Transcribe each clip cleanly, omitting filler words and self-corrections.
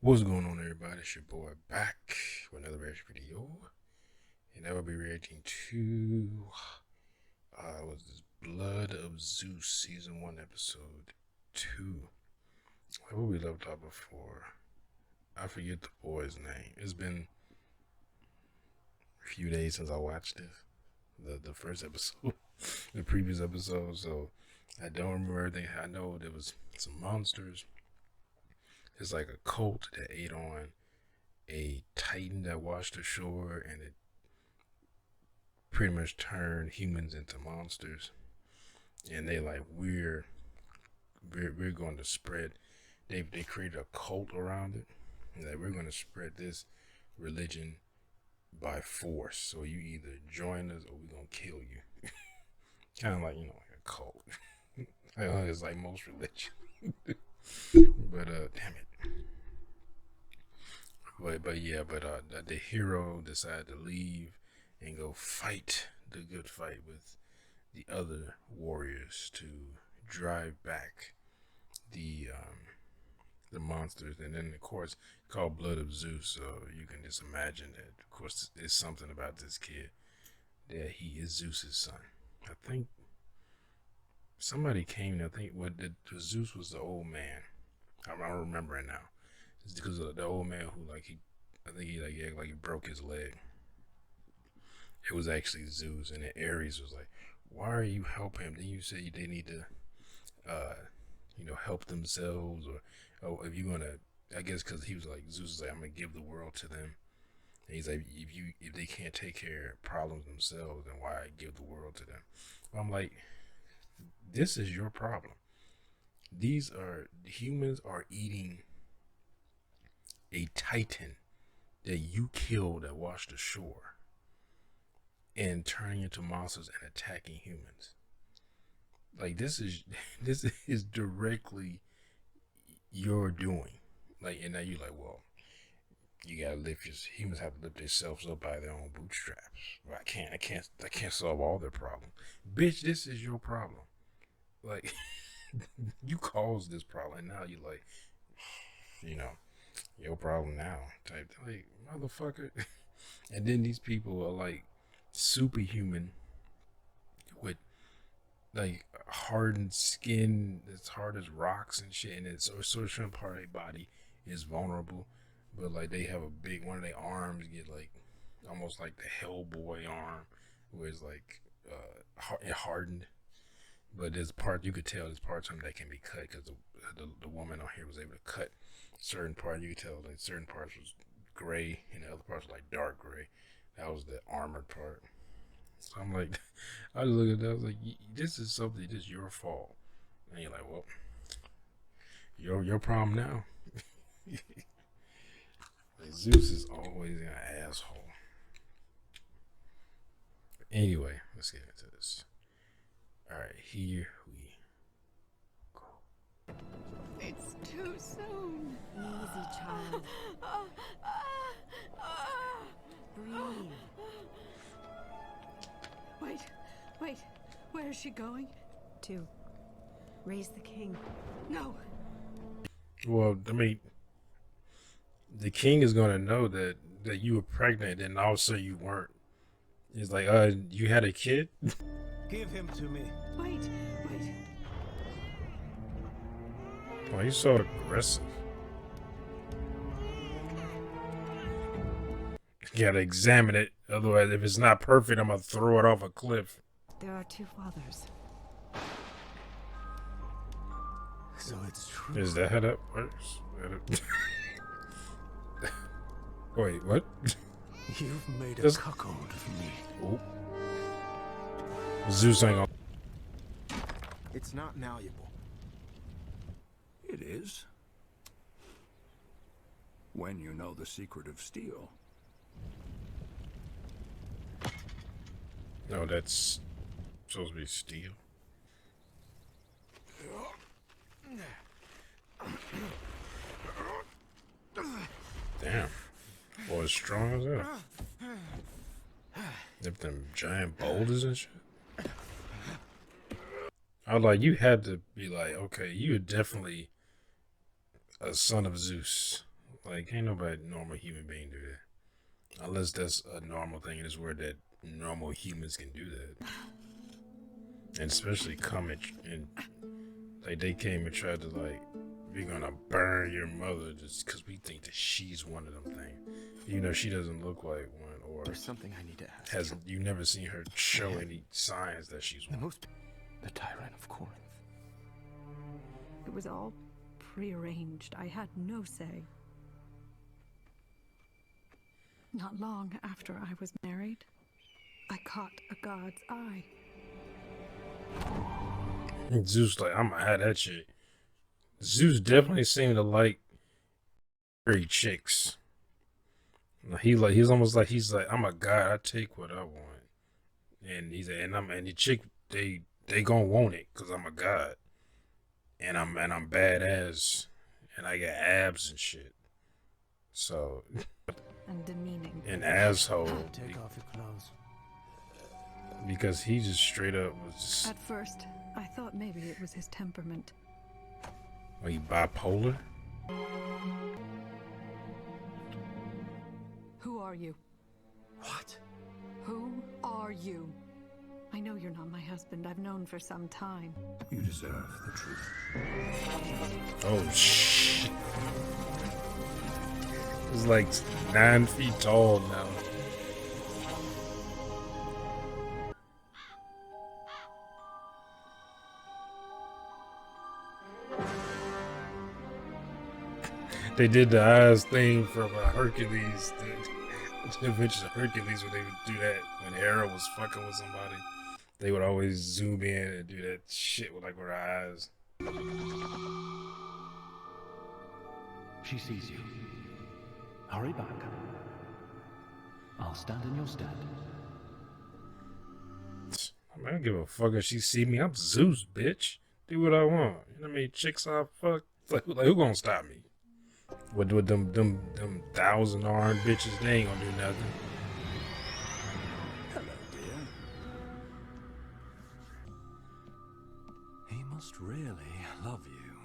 What's going on, everybody? It's your boy back with another reaction video, and I will be reacting to was this Blood of Zeus season 1 episode 2. What we left off before, I forget the boy's name. It's been a few days since I watched this, the first episode, the previous episode, so I don't remember everything. I know there was some monsters. It's like a cult that ate on a titan that washed ashore, and it pretty much turned humans into monsters. And they like we're going to spread. They created a cult around it, and that we're going to spread this religion by force. So you either join us or we're gonna kill you. Kind of like, like a cult. It's like most religion. But damn it. But the hero decided to leave and go fight the good fight with the other warriors to drive back the monsters. And then of course called Blood of Zeus, so you can just imagine that of course there's something about this kid that he is Zeus's son. I think somebody came to think Zeus was the old man. I'm remembering now. It's because of the old man who I think he broke his leg. It was actually Zeus, and then Ares was like, "Why are you helping him? Then you say they need to, help themselves, or if you're gonna, I guess because he was like Zeus is like, I'm gonna give the world to them." And he's like, if they can't take care of problems themselves, then why give the world to them? I'm like, this is your problem. Humans are eating a titan that you killed that washed ashore and turning into monsters and attacking humans. Like this is directly your doing. Like, and now you're like, well, you gotta humans have to lift themselves up by their own bootstraps. Well, I can't solve all their problems. Bitch, this is your problem. Like you caused this problem, and now you're like, your problem now type thing. Like, motherfucker. And then these people are like superhuman with like hardened skin as hard as rocks and shit, and it's a certain part of their body is vulnerable, but like they have one of their arms get like almost like the Hellboy arm, where it's like hardened. But there's part you could tell there's parts of them that can be cut, because the woman on here was able to cut certain parts. You could tell like certain parts was gray and the other parts were like dark gray. That was the armored part. So I'm like, I just look at that. I was like, this is something. This is your fault. And you're like, well, your problem now. Like, Zeus is always an asshole. But anyway, let's get into this. All right, here we go. It's too soon. Easy, child. Breathe. Wait. Where is she going? To raise the king. No. Well, I mean, the king is gonna know that you were pregnant, and also you weren't. He's like, you had a kid? Give him to me. Wait. Why are you so aggressive? You gotta examine it. Otherwise, if it's not perfect, I'm gonna throw it off a cliff. There are two fathers. So it's true. Is that how that works? Wait, what? You've made a Just... cuckold of me. Oh. Zeus ain't gonna... It's not malleable. It is. When you know the secret of steel. No, that's supposed to be steel. Damn. Boy, as strong as that. If them giant boulders and shit. I was like, you had to be like, okay, you're definitely a son of Zeus. Like, ain't nobody normal human being do that. Unless that's a normal thing in this world that normal humans can do that. And especially come and like they came and tried to like, we're gonna burn your mother just because we think that she's one of them things. You know, she doesn't look like one, or There's something I need to ask has you never seen her show any signs that she's one. The tyrant of Corinth. It was all prearranged. I had no say. Not long after I was married, I caught a god's eye. Zeus like, I'm gonna have that shit. Zeus definitely seemed to like very chicks. He's almost like I'm a god. I take what I want, and and the chick they gonna want it because I'm a god, and I'm badass, and I got abs and shit. So And demeaning. an asshole Take off your clothes. because he just straight up was just At first, I thought maybe it was his temperament. like bipolar. Who are you? What? Who are you? I know you're not my husband. I've known for some time. You deserve the truth. Oh shit! He's like 9 feet tall now. They did the eyes thing from Hercules, the Adventures of Hercules, when they would do that when Hera was fucking with somebody. They would always zoom in and do that shit with like with her eyes. She sees you. Hurry back. I'll stand in your stead. I mean, I don't give a fuck if she see me. I'm Zeus, bitch. Do what I want. You know how many chicks I fuck? Like who gonna stop me? With them 1,000-armed bitches, they ain't gonna do nothing. Hello, dear. He must really love you.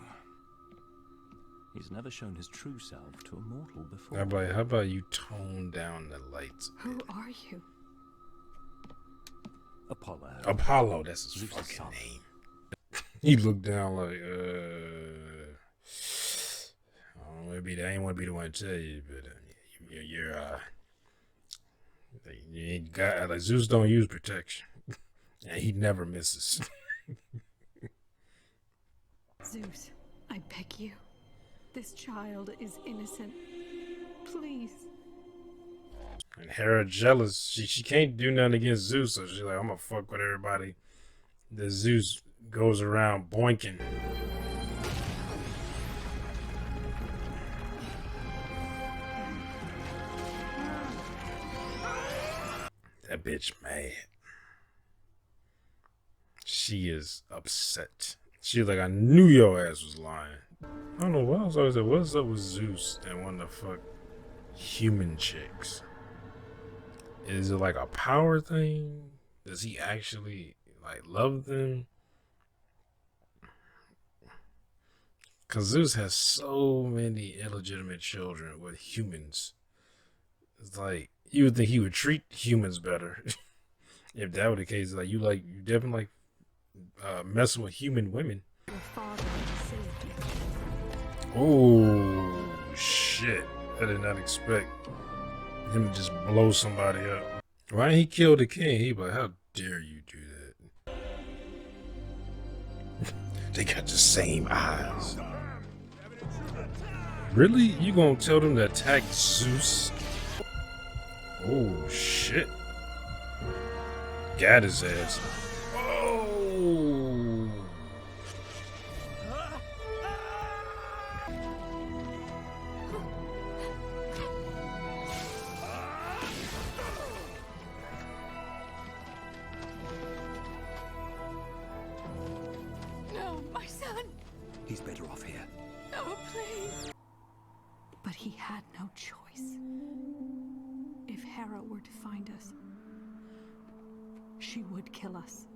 He's never shown his true self to a mortal before. How about you tone down the lights? Who are you? Apollo. Apollo, that's his Zeus' fucking son. name. He looked down like, I ain't want to be the one to tell you, but you ain't got, like, Zeus don't use protection. And he never misses. Zeus, I beg you. This child is innocent. Please. And Hera jealous. She can't do nothing against Zeus, so she's like, I'm gonna fuck with everybody that Zeus goes around boinking. That bitch mad. She is upset. She's like, I knew your ass was lying. I don't know what I was always like, what's up with Zeus and wanting to fuck human chicks? Is it like a power thing? Does he actually like love them? Cause Zeus has so many illegitimate children with humans. It's like you would think he would treat humans better. If that were the case, like you definitely like messing with human women. Your father saved you. Oh shit! I did not expect him to just blow somebody up. Why didn't he kill the king? He like, how dare you do that? They got the same eyes. Really? You gonna tell them to attack Zeus? Oh shit! Got his ass. Oh! No, my son. He's better off here. No, please. But he had no choice. If Hera were to find us, she would kill us.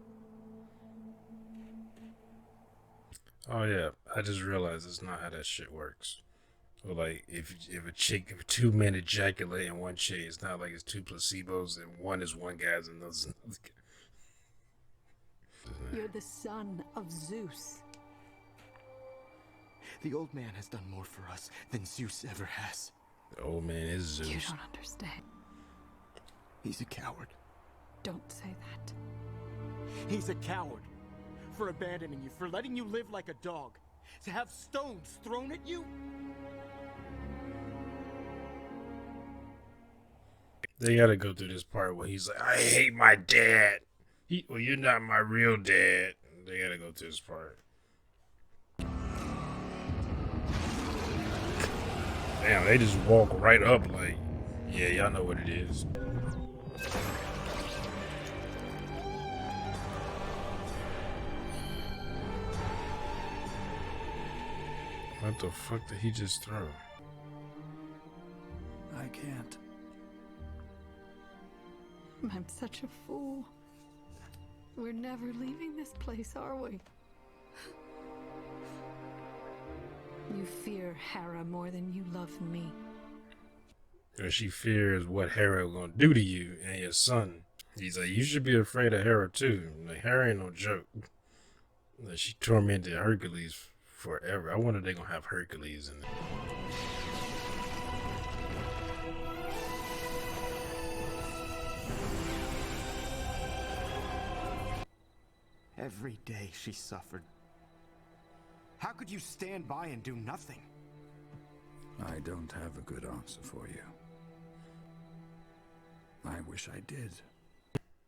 Oh yeah, I just realized that's not how that shit works. Or like if two men ejaculate in one chick, it's not like it's two placebos and one is one guy's and another's another guy. You're the son of Zeus. The old man has done more for us than Zeus ever has. The old man is Zeus. You don't understand. He's a coward. Don't say that. He's a coward. For abandoning you, for letting you live like a dog. To have stones thrown at you? They gotta go through this part where he's like, I hate my dad. Well, you're not my real dad. They gotta go through this part. Damn, they just walk right up like, yeah, y'all know what it is. What the fuck did he just throw? I can't. I'm such a fool. We're never leaving this place, are we? You fear Hera more than you love me. Because she fears what Hera gonna do to you and your son. He's like, you should be afraid of Hera too. Like, Hera ain't no joke. Like, she tormented Hercules forever. I wonder if they gonna have Hercules in there. Every day she suffered. How could you stand by and do nothing? I don't have a good answer for you. I wish I did.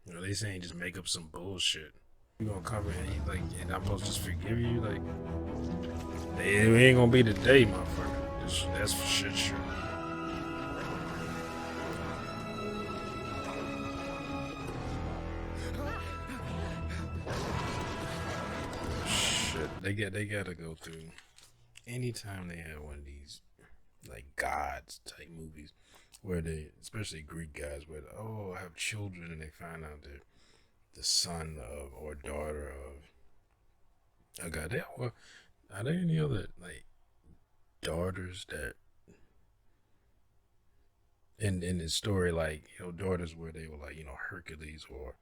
You know, they saying just make up some bullshit. You gonna come in and like, and I'm supposed to just forgive you? Like, it ain't gonna be today, motherfucker. That's for shit sure. Shit, they gotta go through. Anytime they have one of these like gods type movies, where they, especially Greek guys, where I have children and they find out they're the son of or daughter of a god. Are there any other like daughters that in the story, like, you know, daughters where they were like, you know, Hercules or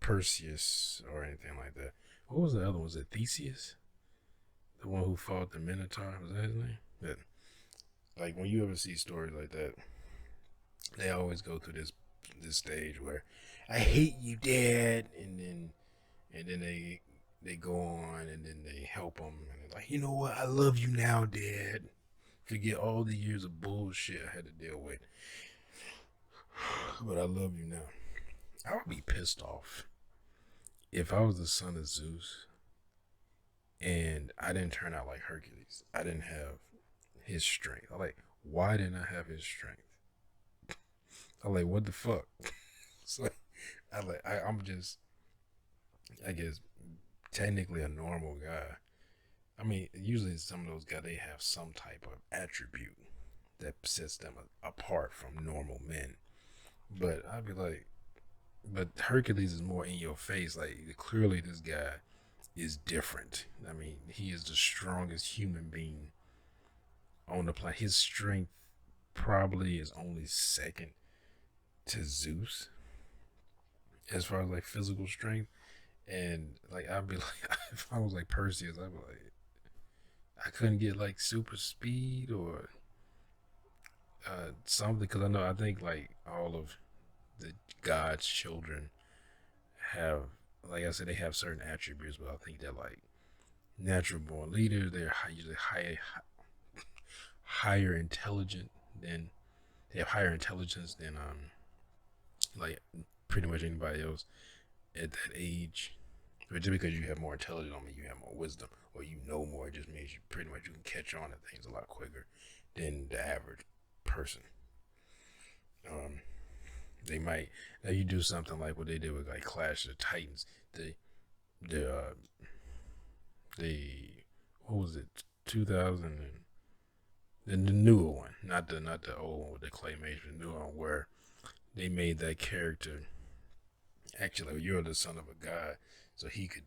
Perseus or anything like that? What was the other one? Was it Theseus? The one who fought the Minotaur? Was that his name? That, like, when you ever see stories like that, they always go through this stage where I hate you, Dad, and then they go on and then they help them and they're like, you know what? I love you now, Dad. Forget all the years of bullshit I had to deal with, but I love you now. I would be pissed off if I was the son of Zeus and I didn't turn out like Hercules. I didn't have his strength. I'm like, why didn't I have his strength? I'm like, what the fuck? It's like, I'm just, I guess, technically a normal guy. I mean, usually some of those guys, they have some type of attribute that sets them apart from normal men. But I'd be like, but Hercules is more in your face. Like, clearly this guy is different. I mean, he is the strongest human being on the planet. His strength probably is only second to Zeus as far as like physical strength. And like, I'd be like, if I was like Perseus, I'd be like, I couldn't get like super speed or something, because I think like all of the God's children have, like I said, they have certain attributes, but I think they're like natural born leaders. They're usually higher intelligent than, they have higher intelligence than like pretty much anybody else at that age. But just because you have more intelligence don't mean you have more wisdom or you know more. It just means you pretty much, you can catch on to things a lot quicker than the average person. They might, now you do something like what they did with like Clash of the Titans. What was it, 2000 and the newer one, not the old one with the claymation, the new one where they made that character actually, you're the son of a god, so he could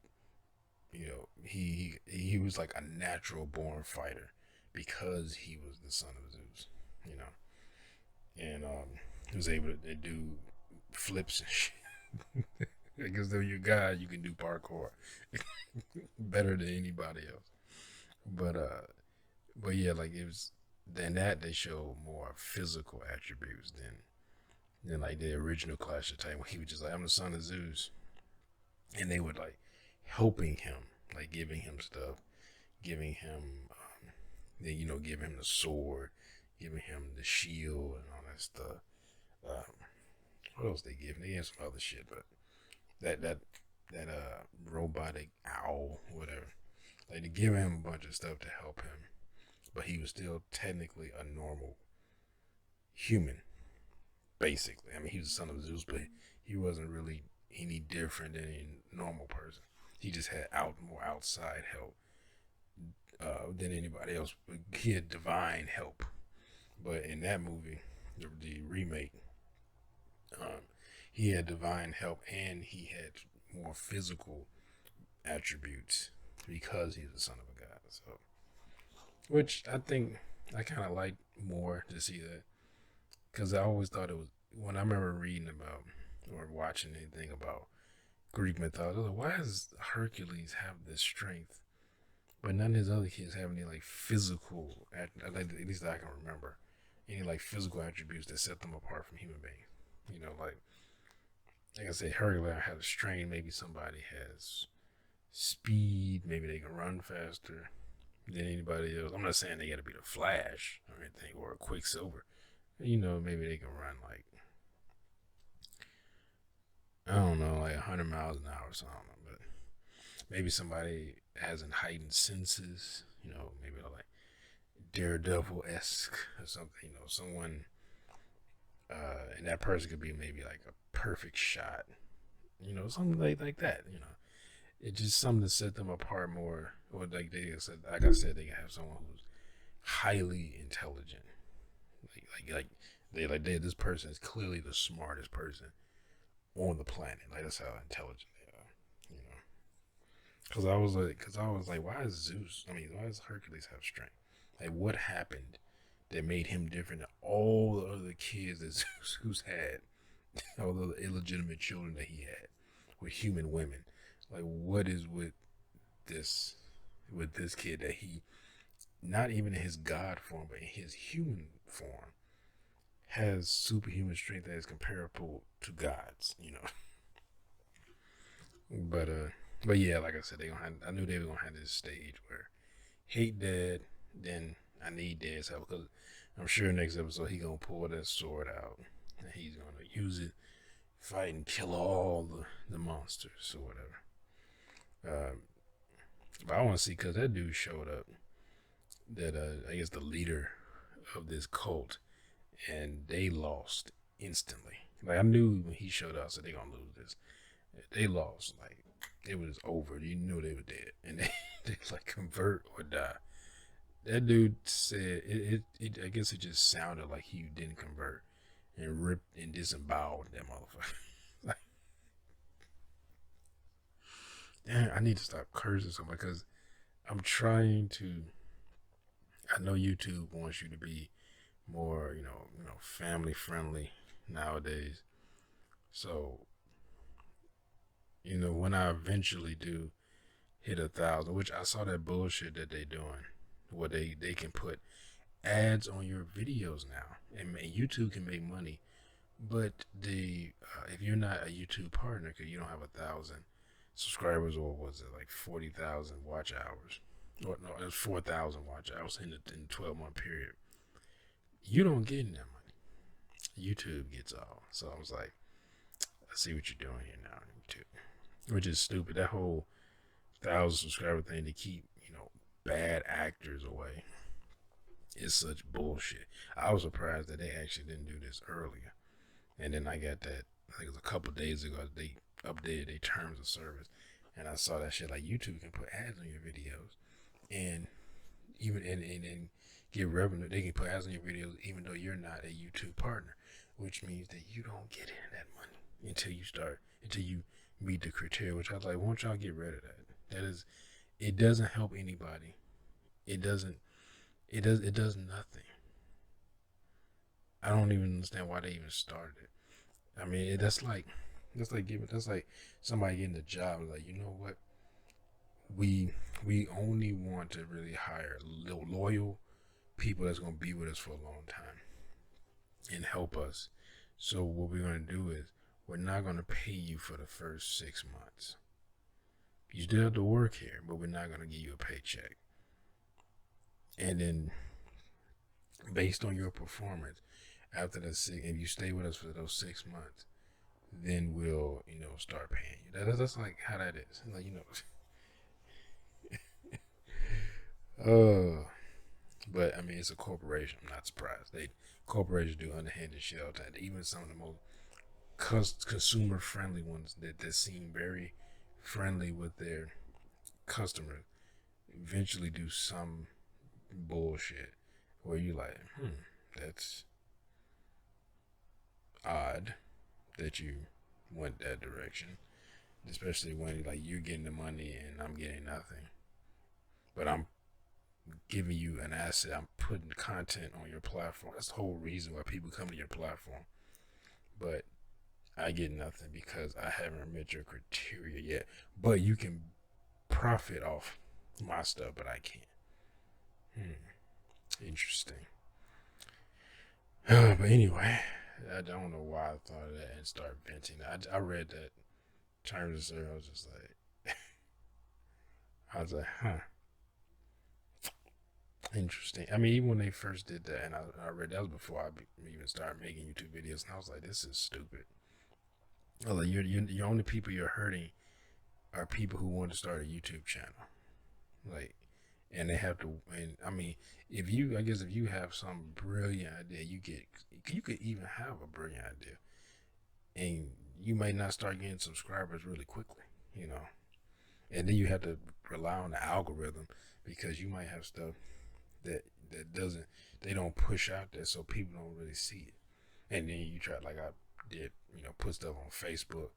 you know, he was like a natural born fighter because he was the son of Zeus, you know, and he was able to do flips and shit. Because though you're God, you can do parkour better than anybody else. But yeah, like it was. Then that they show more physical attributes than like the original Clash of Titans. When he was just like, I'm the son of Zeus, and they would like helping him, like giving him stuff, giving him, then giving him the sword, giving him the shield and all that stuff. What else they give? They had some other shit, but that robotic owl, whatever. Like they give him a bunch of stuff to help him, but he was still technically a normal human, basically. I mean, he was the son of Zeus, but he wasn't really any different than a normal person. He just had more outside help than anybody else. He had divine help, but in that movie, the remake, he had divine help and he had more physical attributes because he's the son of a god. So, which I think I kind of like more to see that, because I always thought it was, when I remember reading about or watching anything about Greek mythology, I was like, why does Hercules have this strength, but none of his other kids have any like physical, at least I can remember, any like physical attributes that set them apart from human beings. Like I said, Hercules has a strength. Maybe somebody has speed. Maybe they can run faster than anybody else. I'm not saying they got to be the Flash or anything or a Quicksilver. Maybe they can run like, I don't know, like 100 miles an hour or something. But maybe somebody has heightened senses. Maybe like Daredevil-esque or something. Someone, and that person could be maybe like a perfect shot. Something like that. It's just something to set them apart more. Or like I said, they can have someone who's highly intelligent. This person is clearly the smartest person on the planet. Like that's how intelligent they are. Because I was like, why does Hercules have strength? Like, what happened that made him different than all the other kids that Zeus had, all the illegitimate children that he had with human women? Like, what is with this kid that he, not even in his god form, but in his human form, has superhuman strength that is comparable to God's, But yeah, like I said, I knew they were gonna have this stage where hate dad, then I need dad's help, because I'm sure next episode he gonna pull that sword out and he's gonna use it, fight and kill all the monsters or whatever. But I want to see, because that dude showed up, that I guess the leader of this cult, and they lost instantly. Like I knew when he showed up, so they gonna lose this. They lost, like it was over. You knew they were dead, and they like convert or die. That dude said it. I guess it just sounded like he didn't convert and ripped and disemboweled that motherfucker. Like, damn, I need to stop cursing so much, because I'm trying to. I know YouTube wants you to be more, family friendly nowadays. So, when I eventually do hit 1,000, which I saw that bullshit that they doing, where they can put ads on your videos now, and YouTube can make money, but if you're not a YouTube partner, because you don't have 1,000 subscribers, or was it like 40,000 watch hours? Or no, it was 4,000 watch hours in the 12-month period. You don't get any that money. YouTube gets all. So I was like, I see what you're doing here now, YouTube, which is stupid. That whole 1,000 subscriber thing to keep bad actors away is such bullshit. I was surprised that they actually didn't do this earlier. And then I got that, I think it was a couple days ago, they updated their terms of service, and I saw that shit, like YouTube can put ads on your videos, and even and get revenue. They can put ads on your videos even though you're not a YouTube partner, which means that you don't get any of that money until you meet the criteria. Which I was like, won't y'all get rid of that? It doesn't help anybody. It does nothing. I don't even understand why they even started it. I mean, that's like somebody getting a job. Like, you know what? We only want to really hire loyal people that's gonna be with us for a long time and help us. So what we're gonna do is we're not gonna pay you for the first 6 months. You still have to work here, but we're not gonna give you a paycheck. And then, based on your performance, after if you stay with us for those 6 months, then we'll, start paying you. That's like how that is. Like, but I mean, it's a corporation. I'm not surprised. Corporations do underhanded shit all the time. Even some of the most consumer friendly ones that seem very friendly with their customers eventually do some bullshit where you like, that's odd that you went that direction, especially when like you're getting the money and I'm getting nothing, but I'm giving you an asset. I'm putting content on your platform. That's the whole reason why people come to your platform, but I get nothing because I haven't met your criteria yet. But you can profit off my stuff, but I can't. Interesting. But anyway, I don't know why I thought of that and start venting. I read that terms of service. I was just like, I was like, huh. Interesting. I mean, even when they first did that, and I read that was before I even started making YouTube videos, and I was like, this is stupid. I was like, you're only people you're hurting are people who want to start a YouTube channel, like, and they have to. And I mean, if you have some brilliant idea, you could even have a brilliant idea, and you may not start getting subscribers really quickly, and then you have to rely on the algorithm because you might have stuff that they don't push out there, so people don't really see it. And then you try, like I did, put stuff on Facebook,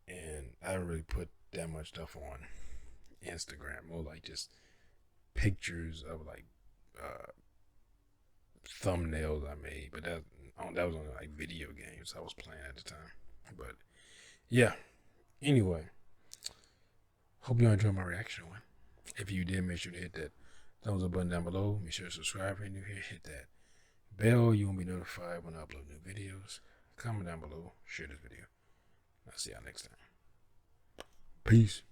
and I don't really put that much stuff on Instagram, more like just pictures of like thumbnails I made, but that was on like video games I was playing at the time. But yeah, anyway, hope you enjoyed my reaction one. If you did, make sure to hit that thumbs up button down below. Make sure to subscribe if you're new here. Hit that bell. You won't be notified when I upload new videos. Comment down below. Share this video. I'll see y'all next time. Peace.